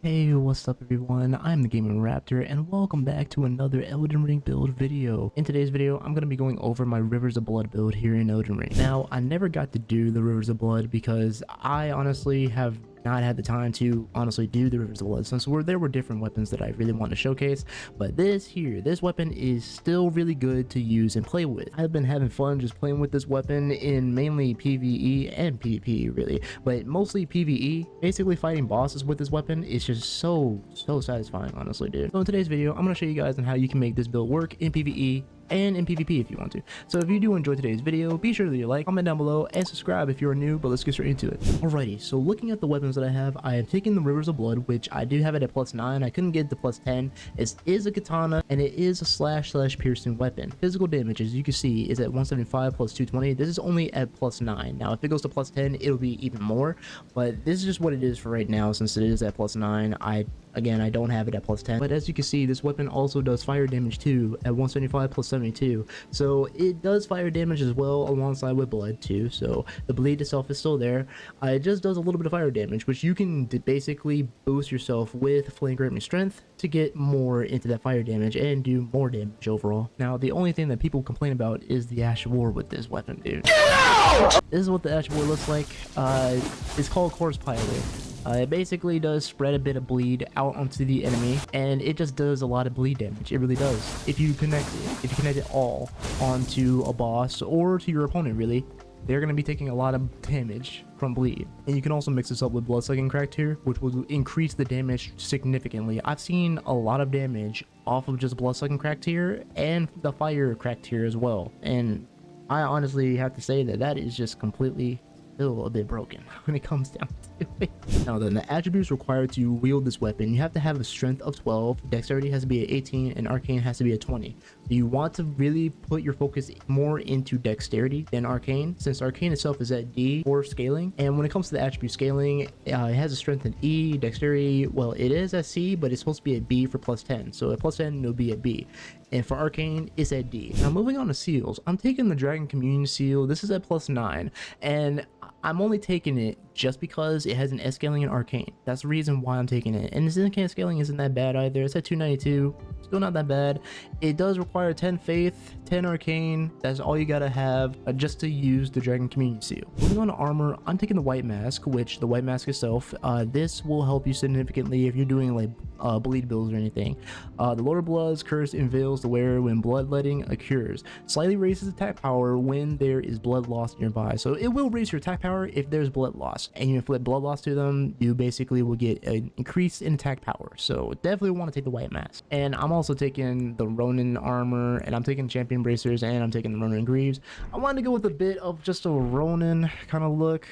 Hey, what's up everyone? I'm the Gaming Raptor and welcome back to another Elden Ring build video. In today's video, I'm going to be going over my Rivers of Blood build here in Elden Ring. Now, I never got to do the Rivers of Blood because I honestly have not had the time to do the Rivers of Blood since there were different weapons that I really want to showcase, but this weapon is still really good to use and play with. I've been having fun just playing with this weapon in mainly PvE and PvP really, but mostly PvE. Basically fighting bosses with this weapon is just so satisfying, honestly, dude. So in today's video, I'm going to show you guys on how you can make this build work in PvE and in PvP if you want to. So if you do enjoy today's video, be sure to leave a like, comment down below, and subscribe if you're new, but let's get straight into it. Alrighty, so looking at the weapons that I have taken the Rivers of Blood, which I do have it at +9. I couldn't get it to +10. It is a katana, and it is a slash piercing weapon. Physical damage, as you can see, is at 175 plus 220. This is only at +9. Now, if it goes to +10, it'll be even more, but this is just what it is for right now since it is at +9. Again, I don't have it at +10, but as you can see, this weapon also does fire damage too at 175 plus 72. So it does fire damage as well alongside with blood too. So the bleed itself is still there. It just does a little bit of fire damage, which you can basically boost yourself with Flame Grant Strength to get more into that fire damage and do more damage overall. Now, the only thing that people complain about is the Ash of War with this weapon, dude. This is what the Ash of War looks like. It's called Corpse Pilot. It basically does spread a bit of bleed out onto the enemy, and it just does a lot of bleed damage. It really does. If you connect it all onto a boss or to your opponent, really, they're going to be taking a lot of damage from bleed. And you can also mix this up with Bloodsucking Cracktire, which will increase the damage significantly. I've seen a lot of damage off of just Bloodsucking Cracktire and the Fire Cracktire as well. And I honestly have to say that is just completely still a bit broken when it comes down to it. Now then, the attributes required to wield this weapon: you have to have a strength of 12, dexterity has to be at 18, and arcane has to be at 20. You want to really put your focus more into dexterity than arcane, since arcane itself is at D for scaling. And when it comes to the attribute scaling, it has a strength in E, dexterity, well, it is at C, but it's supposed to be at B for +10. So at +10 it'll be at B, and for arcane it's at D. Now moving on to seals, I'm taking the Dragon Communion seal. This is at +9, and I'm only taking it just because it has an S scaling in arcane. That's the reason why I'm taking it. And the Zincan scaling isn't that bad either. It's at 292, still not that bad. It does require 10 faith, 10 arcane. That's all you gotta have just to use the Dragon Communion seal. Moving on to armor, I'm taking the White Mask, which the White Mask itself, this will help you significantly if you're doing like bleed builds or anything. The Lord of Blood's curse unveils the wearer when bloodletting occurs. Slightly raises attack power when there is blood loss nearby. So it will raise your attack power if there's blood loss, and you inflict blood loss to them, you basically will get an increase in attack power. So definitely want to take the White Mask. And I'm also taking the Ronin armor, and I'm taking Champion Bracers, and I'm taking the Ronin Greaves. I wanted to go with a bit of just a Ronin kind of look,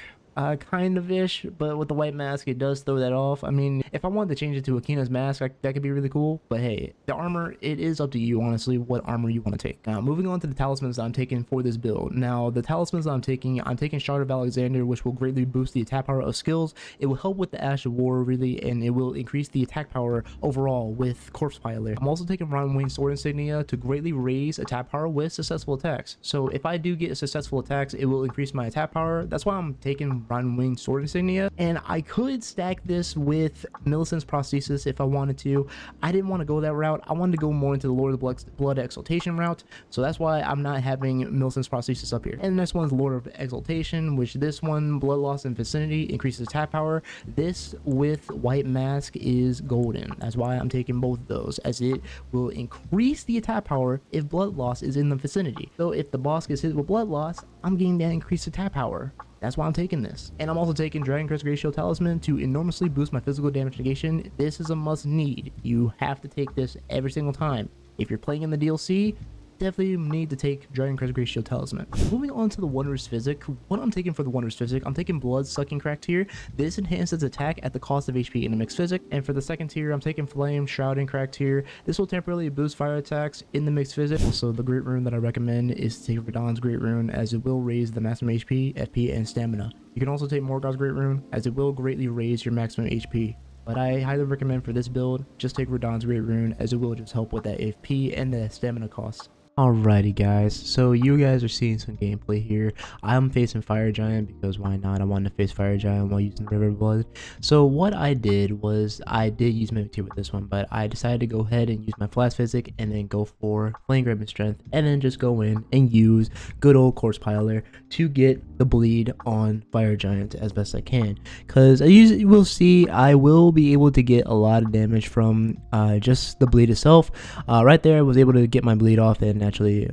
kind of ish, but with the White Mask it does throw that off. I mean, if I wanted to change it to Akina's mask, that could be really cool, but hey, the armor, it is up to you honestly what armor you want to take. Now moving on to the talismans that I'm taking for this build. Now the talismans that I'm taking Shard of Alexander, which will greatly boost the attack power of skills. It will help with the Ash of War really, and it will increase the attack power overall with Corpse Pilot. I'm also taking Ron Wayne's Sword Insignia to greatly raise attack power with successful attacks. So if I do get successful attacks, it will increase my attack power. That's why I'm taking Ron Wayne's Sword Insignia. And I could stack this with Millicent's Prosthesis if I wanted to. I didn't want to go that route. I wanted to go more into the Lord of Blood Exaltation route, so that's why I'm not having Millicent's Prosthesis up here. And the next one's Lord of Exaltation, which this one, blood loss in vicinity, increases attack power. This with White Mask is golden. That's why I'm taking both of those, as it will increase the attack power if blood loss is in the vicinity. So if the boss gets hit with blood loss, I'm getting that increased attack power. That's why I'm taking this. And I'm also taking Dragon Crest Ratio Talisman to enormously boost my physical damage negation. This is a must need. You have to take this every single time. If you're playing in the DLC, definitely need to take Dragon Crest Ratio Talisman. Moving on to the Wondrous Physic, what I'm taking for the Wondrous Physic, I'm taking Bloodsucking Cracktire. This enhances attack at the cost of HP in the mixed physic. And for the second tier, I'm taking Flame Shrouding Cracktire. This will temporarily boost fire attacks in the mixed physic. Also, the Great Rune that I recommend is to take Radahn's Great Rune, as it will raise the maximum HP, FP, and stamina. You can also take Morgoth's Great Rune, as it will greatly raise your maximum HP. But I highly recommend for this build, just take Radahn's Great Rune, as it will just help with that FP and the stamina cost. Alrighty guys, so you guys are seeing some gameplay here. I'm facing Fire Giant because why not? I wanted to face Fire Giant while using River Blood. So what I did was, I did use Mimic Tear with this one, but I decided to go ahead and use my Flash Physic and then go for Flame Grip and Strength, and then just go in and use good old Corpse Piler to get the bleed on Fire Giant as best I can. Because as you will see, I will be able to get a lot of damage from just the bleed itself. Right there I was able to get my bleed off, and actually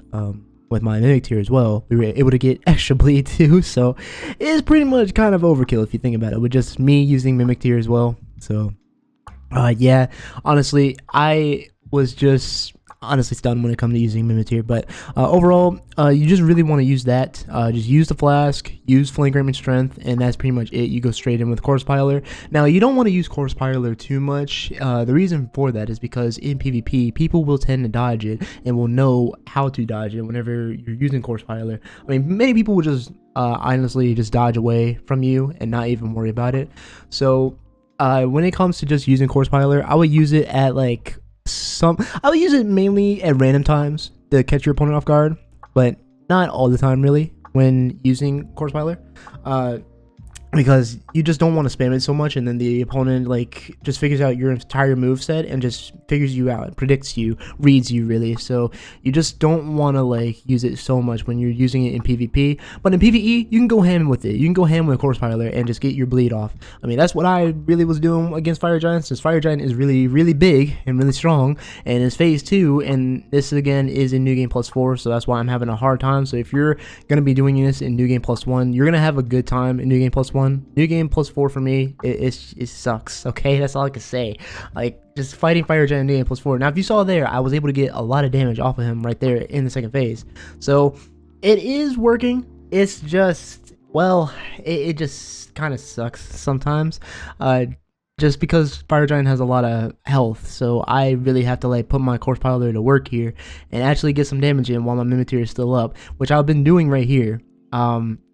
with my Mimic Tear as well, we were able to get extra bleed too. So it's pretty much kind of overkill if you think about it, with just me using Mimic Tear as well. So yeah, honestly, I was just stunned when it comes to using Mimic Tear. But overall, you just really want to use that. Just use the flask, use Flame Grip and Strength, and that's pretty much it. You go straight in with Corpse Piler. Now, you don't want to use Corpse Piler too much. The reason for that is because in PvP, people will tend to dodge it and will know how to dodge it whenever you're using Corpse Piler. I mean, many people will just honestly just dodge away from you and not even worry about it. So when it comes to just using Corpse Piler, I would use it at like I would use it mainly at random times to catch your opponent off guard, but not all the time really when using Corpse Piler. Because you just don't want to spam it so much, and then the opponent like just figures out your entire move set and just figures you out, predicts you, reads you really. So you just don't want to like use it so much when you're using it in PvP. But in PvE, you can go ham with it. You can go ham with Corpse Piler and just get your bleed off. I mean, that's what I really was doing against Fire Giant, since Fire Giant is really big and really strong, and is phase 2, and this again is in New Game Plus 4, so that's why I'm having a hard time. So if you're gonna be doing this in New Game Plus 1, you're gonna have a good time in New Game Plus 1. New Game Plus 4 for me, it sucks. Okay, that's all I can say. Like, just fighting Fire Giant in New Game Plus 4. Now, if you saw there, I was able to get a lot of damage off of him right there in the second phase. So it is working. It's just, well, it just kind of sucks sometimes. Just because Fire Giant has a lot of health, so I really have to like put my Corpse Piler to work here and actually get some damage in while my Mimic Tear is still up, which I've been doing right here.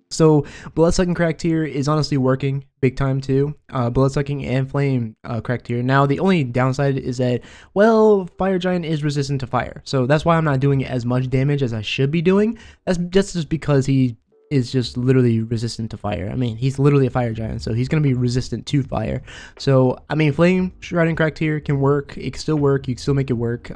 So Bloodsucking Crack Tier is honestly working big time too. Bloodsucking and Flame Crack Tier. Now the only downside is that, well, Fire Giant is resistant to fire, so that's why I'm not doing as much damage as I should be doing. That's just because he is just literally resistant to fire. I mean, he's literally a Fire Giant, so he's going to be resistant to fire. So, I mean, Flame Shrouding Crack Tier can work. It can still work. You can still make it work.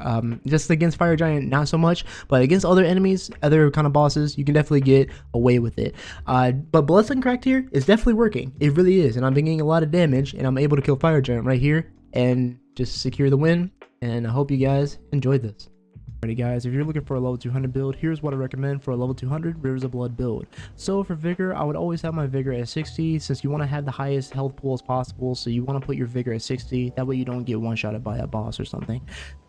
Just against Fire Giant, not so much. But against other enemies, other kind of bosses, you can definitely get away with it. But Bloodsucking Crack Tier is definitely working. It really is. And I'm getting a lot of damage, and I'm able to kill Fire Giant right here and just secure the win. And I hope you guys enjoyed this. Alrighty guys, if you're looking for a level 200 build, here's what I recommend for a level 200 Rivers of Blood build. So for Vigor, I would always have my Vigor at 60, since you want to have the highest health pool as possible, so you want to put your Vigor at 60, that way you don't get one-shotted by a boss or something.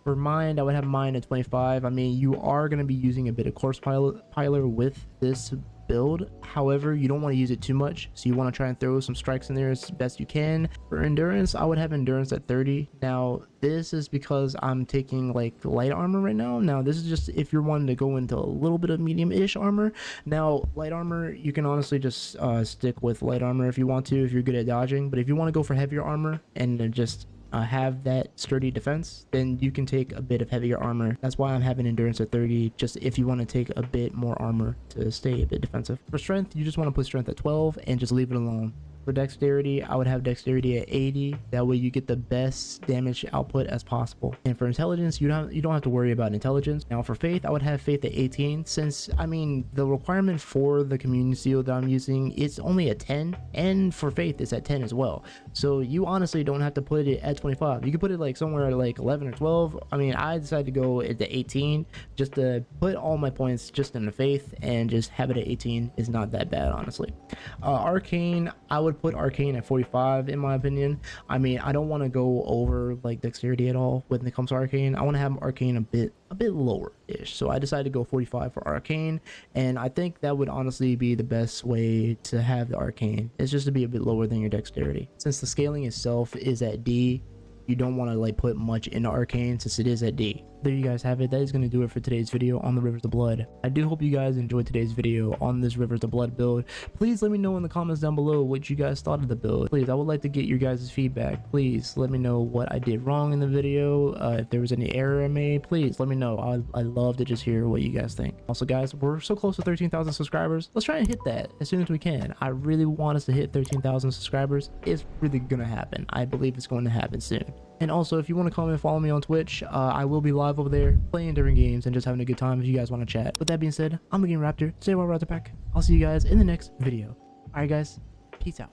For Mind, I would have Mind at 25. I mean, you are going to be using a bit of Corpse Piler with this build. However, you don't want to use it too much, so you want to try and throw some strikes in there as best you can. For Endurance, I would have Endurance at 30. Now, this is because I'm taking like light armor right now. Now, this is just if you're wanting to go into a little bit of medium-ish armor. Now, light armor, you can honestly just stick with light armor if you want to, if you're good at dodging. But if you want to go for heavier armor and then just have that sturdy defense, then you can take a bit of heavier armor. That's why I'm having Endurance at 30, just if you want to take a bit more armor to stay a bit defensive. For Strength, you just want to put Strength at 12 and just leave it alone. For Dexterity, I would have Dexterity at 80. That way you get the best damage output as possible. And for Intelligence, you don't have to worry about Intelligence. Now for Faith, I would have Faith at 18, since, I mean, the requirement for the Communion Seal that I'm using, it's only at 10, and for Faith, it's at 10 as well. So you honestly don't have to put it at 25. You can put it like somewhere at like 11 or 12. I mean, I decided to go at the 18 just to put all my points just in the Faith, and just have it at 18 is not that bad, honestly. Arcane, I would put Arcane at 45 in my opinion. I mean, I don't want to go over like Dexterity at all when it comes to Arcane. I want to have Arcane a bit lower ish, so I decided to go 45 for Arcane, and I think that would honestly be the best way to have the Arcane. It's just to be a bit lower than your Dexterity, since the scaling itself is at D. you don't want to like put much into arcane since it is at D. There you guys have it. That is going to do it for today's video on the Rivers of Blood. I do hope you guys enjoyed today's video on this Rivers of Blood build. Please let me know in the comments down below what you guys thought of the build. Please, I would like to get your guys' feedback. Please let me know what I did wrong in the video. If there was any error I made, please let me know. I love to just hear what you guys think. Also guys, we're so close to 13,000 subscribers. Let's try and hit that as soon as we can. I really want us to hit 13,000 subscribers. It's really gonna happen. I believe it's going to happen soon. And also, if you want to come and follow me on Twitch, I will be live over there playing different games and just having a good time if you guys want to chat. With that being said, I'm the Game Raptor. Stay well, Raptor Pack. I'll see you guys in the next video. Alright guys, peace out.